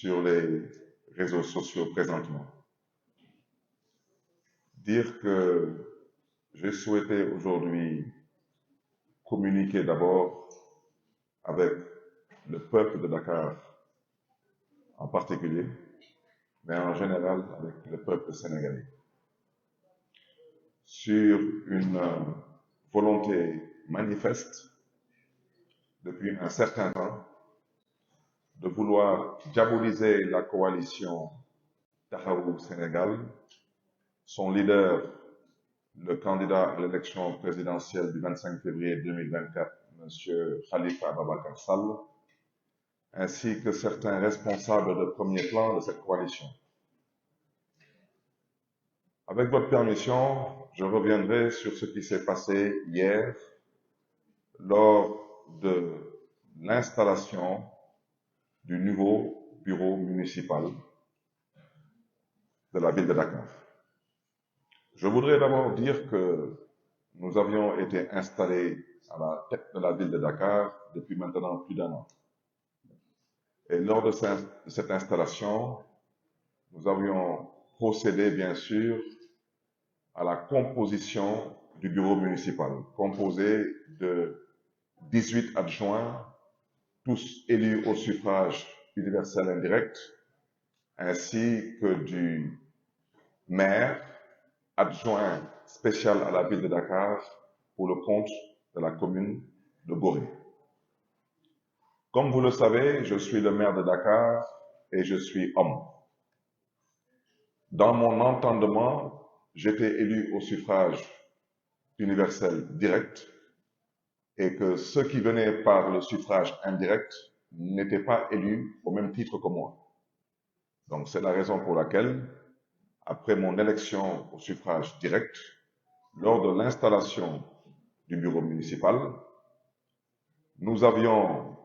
sur les réseaux sociaux présentement. Dire que j'ai souhaité aujourd'hui communiquer d'abord avec le peuple de Dakar en particulier, mais en général avec le peuple sénégalais, sur une volonté manifeste depuis un certain temps de vouloir diaboliser la coalition Taxawu Sénégal, son leader, le candidat à l'élection présidentielle du 25 février 2024, M. Khalifa Ababacar Sall, ainsi que certains responsables de premier plan de cette coalition. Avec votre permission, je reviendrai sur ce qui s'est passé hier lors de l'installation du nouveau bureau municipal de la ville de Dakar. Je voudrais d'abord dire que nous avions été installés à la tête de la ville de Dakar depuis maintenant plus d'un an. Et lors de cette installation, nous avions procédé, bien sûr, à la composition du bureau municipal, composé de 18 adjoints, tous élus au suffrage universel indirect, ainsi que du maire, adjoint spécial à la ville de Dakar pour le compte de la commune de Gorée. Comme vous le savez, je suis le maire de Dakar et je suis homme. Dans mon entendement, j'étais élu au suffrage universel direct et que ceux qui venaient par le suffrage indirect n'étaient pas élus au même titre que moi. Donc c'est la raison pour laquelle, après mon élection au suffrage direct, lors de l'installation du bureau municipal, nous avions,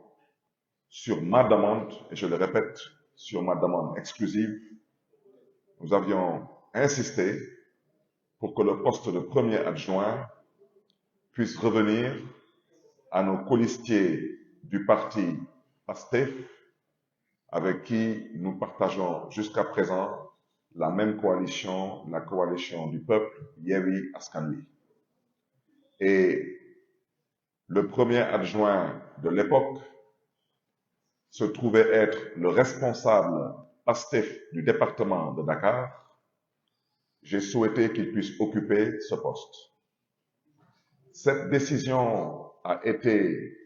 sur ma demande, et je le répète, sur ma demande exclusive, nous avions insisté pour que le poste de premier adjoint puisse revenir à nos colistiers du parti PASTEF, avec qui nous partageons jusqu'à présent la même coalition, la coalition du peuple, Yewwi Askan Wi. Et le premier adjoint de l'époque se trouvait être le responsable PASTEF du département de Dakar. J'ai souhaité qu'il puisse occuper ce poste. Cette décision a été,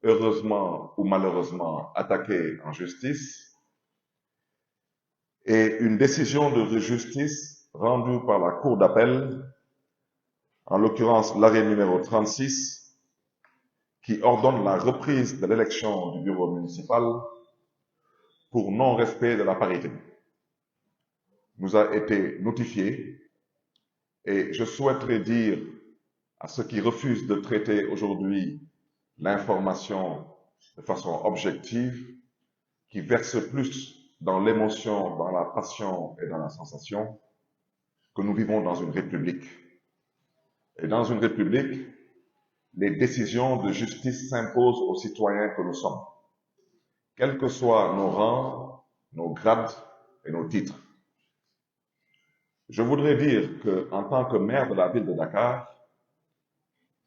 heureusement ou malheureusement, attaquée en justice, et une décision de justice rendue par la Cour d'appel, en l'occurrence l'arrêt numéro 36, qui ordonne la reprise de l'élection du bureau municipal pour non-respect de la parité, nous a été notifié, et je souhaiterais dire à ceux qui refusent de traiter aujourd'hui l'information de façon objective, qui versent plus dans l'émotion, dans la passion et dans la sensation, que nous vivons dans une république. Et dans une république, les décisions de justice s'imposent aux citoyens que nous sommes, quels que soient nos rangs, nos grades et nos titres. Je voudrais dire qu'en tant que maire de la ville de Dakar,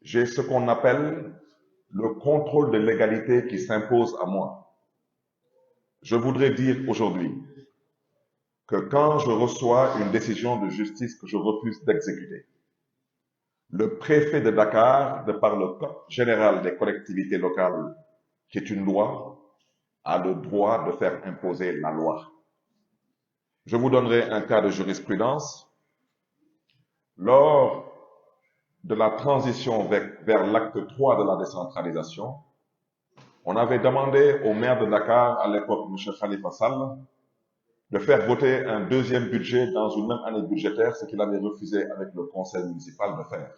j'ai ce qu'on appelle le contrôle de légalité qui s'impose à moi. Je voudrais dire aujourd'hui que quand je reçois une décision de justice que je refuse d'exécuter, le préfet de Dakar, de par le Code général des collectivités locales, qui est une loi, a le droit de faire imposer la loi. Je vous donnerai un cas de jurisprudence. Lors de la transition vers l'acte 3 de la décentralisation, on avait demandé au maire de Dakar, à l'époque, M. Khalifa Sall, de faire voter un deuxième budget dans une même année budgétaire, ce qu'il avait refusé avec le conseil municipal de faire.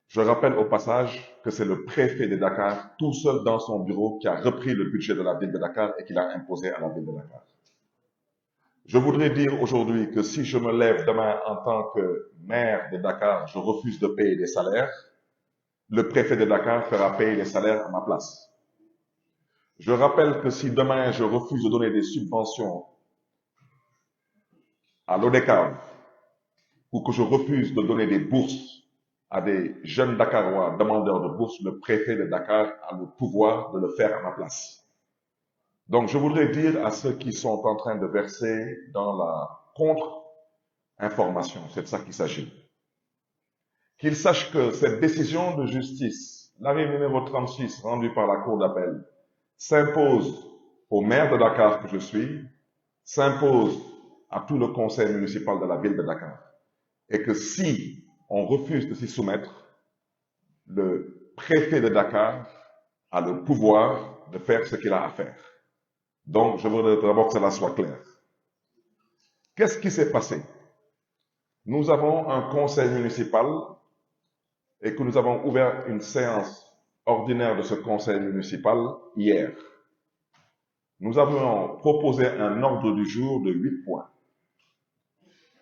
Je rappelle au passage que c'est le préfet de Dakar, tout seul dans son bureau, qui a repris le budget de la ville de Dakar et qui l'a imposé à la ville de Dakar. Je voudrais dire aujourd'hui que si je me lève demain en tant que maire de Dakar, je refuse de payer des salaires, le préfet de Dakar fera payer les salaires à ma place. Je rappelle que si demain je refuse de donner des subventions à l'ODECAV ou que je refuse de donner des bourses à des jeunes Dakarois demandeurs de bourses, le préfet de Dakar a le pouvoir de le faire à ma place. Donc je voudrais dire à ceux qui sont en train de verser dans la contre-information, c'est de ça qu'il s'agit, qu'ils sachent que cette décision de justice, l'arrêt numéro 36 rendu par la Cour d'appel, s'impose au maire de Dakar que je suis, s'impose à tout le conseil municipal de la ville de Dakar. Et que si on refuse de s'y soumettre, le préfet de Dakar a le pouvoir de faire ce qu'il a à faire. Donc, je voudrais d'abord que cela soit clair. Qu'est-ce qui s'est passé? Nous avons un conseil municipal et que nous avons ouvert une séance ordinaire de ce conseil municipal hier. Nous avions proposé un ordre du jour de 8 points.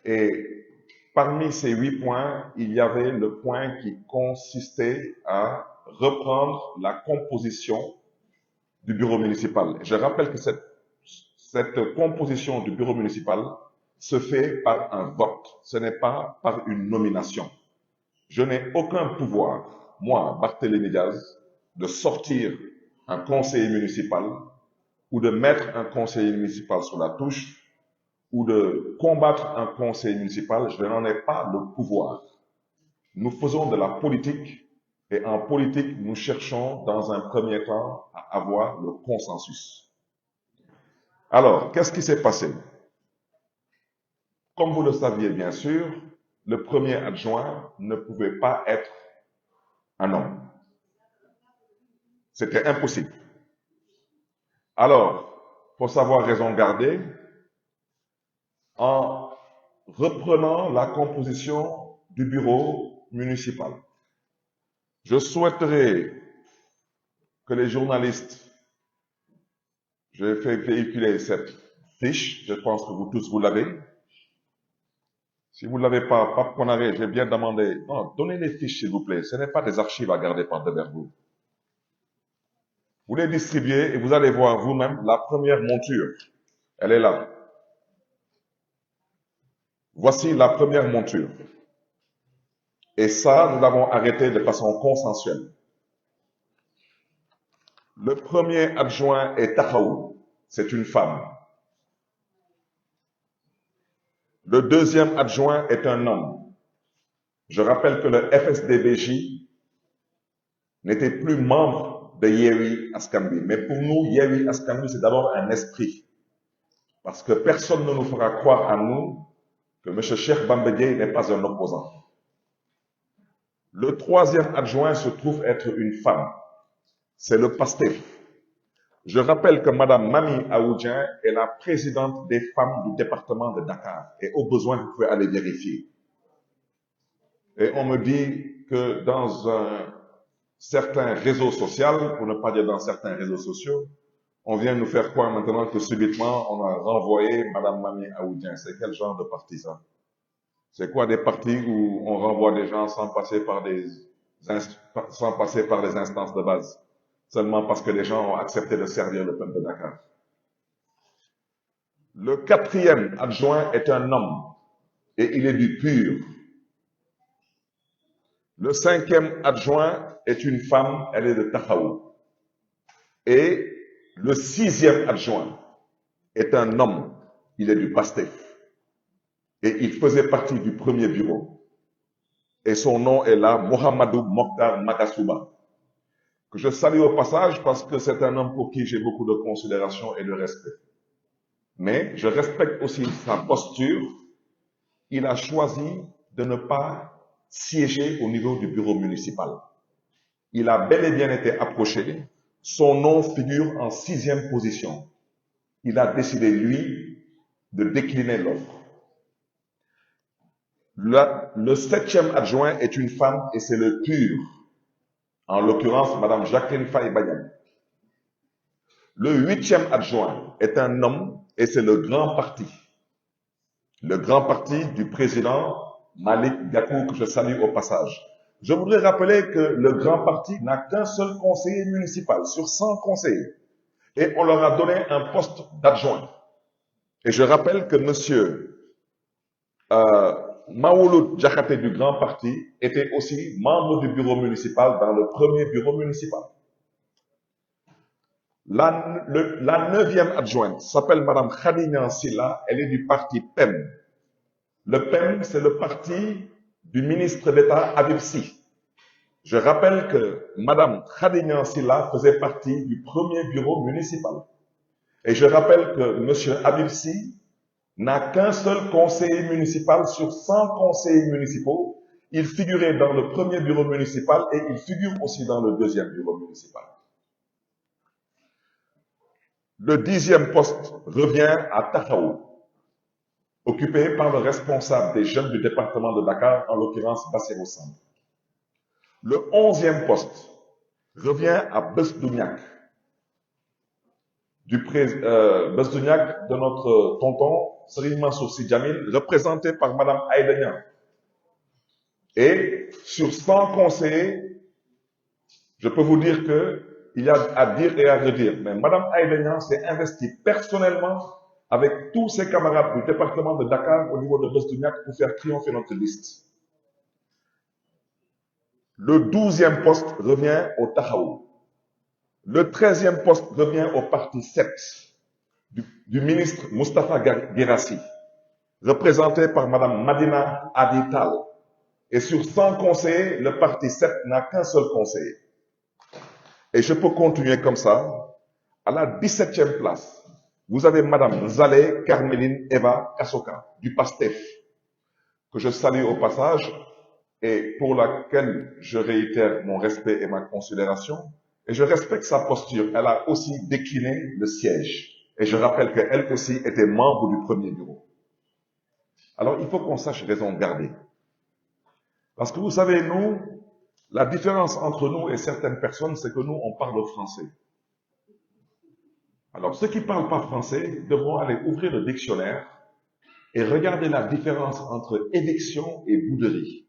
Et parmi ces 8 points, il y avait le point qui consistait à reprendre la composition du bureau municipal. Je rappelle que cette composition du bureau municipal se fait par un vote, ce n'est pas par une nomination. Je n'ai aucun pouvoir, moi, Barthélémy Diaz, de sortir un conseiller municipal ou de mettre un conseiller municipal sur la touche ou de combattre un conseil municipal, je n'en ai pas le pouvoir. Nous faisons de la politique et en politique, nous cherchons dans un premier temps à avoir le consensus. Alors, qu'est-ce qui s'est passé? Comme vous le saviez bien sûr, le premier adjoint ne pouvait pas être un homme. C'était impossible. Alors, pour savoir raison garder, en reprenant la composition du bureau municipal, je souhaiterais que les journalistes, j'ai fait véhiculer cette fiche, je pense que vous tous vous l'avez. Si vous ne l'avez pas, Pape Konaré, j'ai bien demandé, non, donnez les fiches s'il vous plaît, ce n'est pas des archives à garder par devers vous. Vous les distribuez et vous allez voir vous-même la première monture. Elle est là. Voici la première monture. Et ça, nous l'avons arrêté de façon consensuelle. Le premier adjoint est Tahaou. C'est une femme. Le deuxième adjoint est un homme. Je rappelle que le FSDBJ n'était plus membre de Yewwi Askan Wi. Mais pour nous, Yewwi Askan Wi, c'est d'abord un esprit. Parce que personne ne nous fera croire à nous que M. Cheikh Bamba Dièye n'est pas un opposant. Le troisième adjoint se trouve être une femme. C'est le PASTEF. Je rappelle que Mme Mami Aoudjian est la présidente des femmes du département de Dakar. Et au besoin, vous pouvez aller vérifier. Et on me dit que dans un certain réseau social, pour ne pas dire dans certains réseaux sociaux, on vient nous faire croire maintenant que subitement, on a renvoyé Mme Mami Aoudjian. C'est quel genre de parti ça? C'est quoi des partis où on renvoie des gens sans passer par des instances de base? Seulement parce que les gens ont accepté de servir le peuple de Dakar. Le quatrième adjoint est un homme et il est du pur. Le cinquième adjoint est une femme, elle est de Tahaou. Et le sixième adjoint est un homme, il est du PASTEF. Et il faisait partie du premier bureau. Et son nom est là, Mohamedou Mokhtar Makasouba, que je salue au passage parce que c'est un homme pour qui j'ai beaucoup de considération et de respect. Mais je respecte aussi sa posture. Il a choisi de ne pas siéger au niveau du bureau municipal. Il a bel et bien été approché. Son nom figure en 6e position. Il a décidé, lui, de décliner l'offre. Le 7e adjoint est une femme et c'est le pur. En l'occurrence, Mme Jacqueline Faye Bagnan. Le 8e adjoint est un homme et c'est le grand parti. Le grand parti du président Malick Gakou, que je salue au passage. Je voudrais rappeler que le grand parti n'a qu'un seul conseiller municipal sur 100 conseillers. et on leur a donné un poste d'adjoint. Et je rappelle que monsieur Maouloud Diakhaté du Grand Parti était aussi membre du bureau municipal dans le premier bureau municipal. La 9e adjointe s'appelle Madame Khadignan Silla, elle est du parti PEM. Le PEM, c'est le parti du ministre d'État Habib Sy. Je rappelle que Madame Khadignan Silla faisait partie du premier bureau municipal. Et je rappelle que monsieur Habib Sy n'a qu'un seul conseiller municipal sur 100 conseillers municipaux. Il figurait dans le premier bureau municipal et il figure aussi dans le deuxième bureau municipal. Le 10e poste revient à Tahaou, occupé par le responsable des jeunes du département de Dakar, en l'occurrence Bassirou Samb. Le 11e poste revient à Besdouniak, Besdouniak de notre tonton Serigne Mansour Sy Djamil, représenté par Madame Aïda Niang. Et sur 100 conseillers, je peux vous dire qu'il y a à dire et à redire. Mais Madame Aïda Niang s'est investie personnellement avec tous ses camarades du département de Dakar au niveau de Besdouniak pour faire triompher notre liste. Le 12e poste revient au Tahaou. Le 13e poste revient au parti 7 du ministre Moustapha Guérassi, représenté par Madame Madina Adital. Et sur 100 conseillers, le parti 7 n'a qu'un seul conseiller. Et je peux continuer comme ça. À la 17e place, vous avez Madame Zaleh Carmeline Eva Kassoka, du PASTEF, que je salue au passage, et pour laquelle je réitère mon respect et ma considération. Et je respecte sa posture. Elle a aussi décliné le siège. Et je rappelle qu'elle aussi était membre du premier bureau. Alors, il faut qu'on sache raison garder. Parce que vous savez, nous, la différence entre nous et certaines personnes, c'est que nous, on parle français. Alors, ceux qui ne parlent pas français devront aller ouvrir le dictionnaire et regarder la différence entre éviction et bouderie.